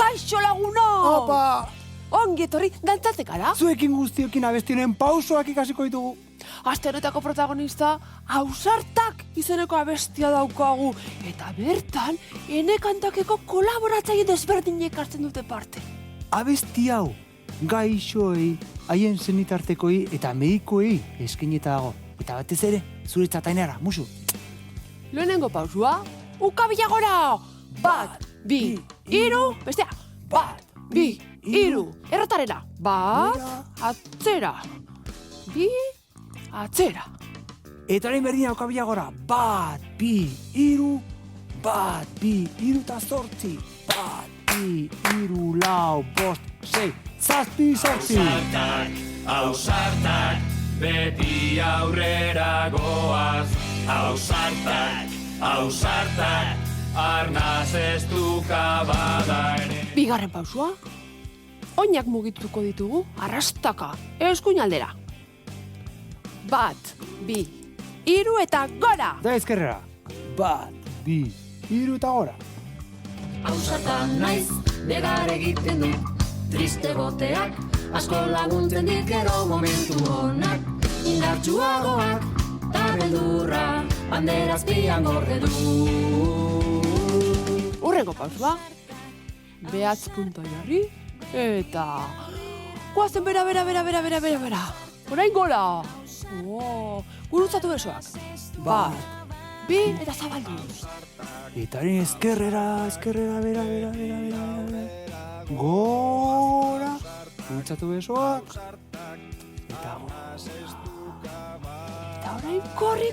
Kaixo lagunok! Opa! Ongi etorri, dantzatzeka da? Zuekin guztiokin abestionen pausoak ikasiko ditugu. Aste honetako protagonista, Ausartak izeneko abestia daukagu. Eta bertan, ene kantakeko kolaboratzaile desberdinek hartzen dute parte. Abesti hau, gaixoei, haien zenitartekoi eta medikoei eskineta dago. Eta batez ere, zuretzat Ainara, musu. Lehenengo pausua, ukabila gora! 1, 2, 3, bestea! 1, 2, 3, errotarena! 1, atzera! 2, atzera! Eta orain berdina ukabila gora. 1, 2, 3, 1, 2, 3 eta 8. 1, 2, 3, 4, 5, 6, 7, 8. Ausartak, beti aurrera goaz. Ausartak, arnaz ez dukabada ere. Bigarren pausua, oinak mugituko ditugu, arrastaka, eskuin aldera. 1, 2, 3 eta gora! Da ezkerrera. 1, 2, 3 eta gora. Ausartan naiz, negar egiten dut, triste goteak, asko laguntzen dik gero momentu honak, indartsuagoak, ta beldurra, banderaz pian gorde du. Urrengo pausua, behatz punto jarri, eta guazen bera. Orain gora! Gurutzatu besoak. 1, 2 eta zabaldu. Eta haren ezkerrera, bera. Gora. Gurutzatu besoak. Eta gora. Eta orain korri.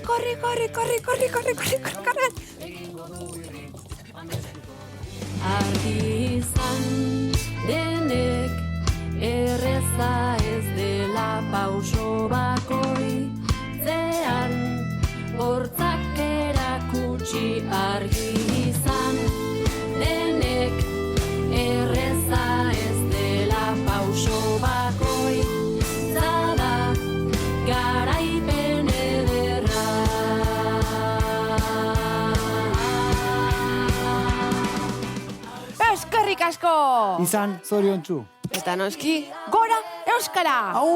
Argi izan denek erreza ez dela pauso bakoi zean hortzak erakutsi argi izan denek erreza ez dela pauso bakoi zada garaipen ederra. Eskerrik asko! Izan, zoriontsu. Eta noski, gora Euskara! Au!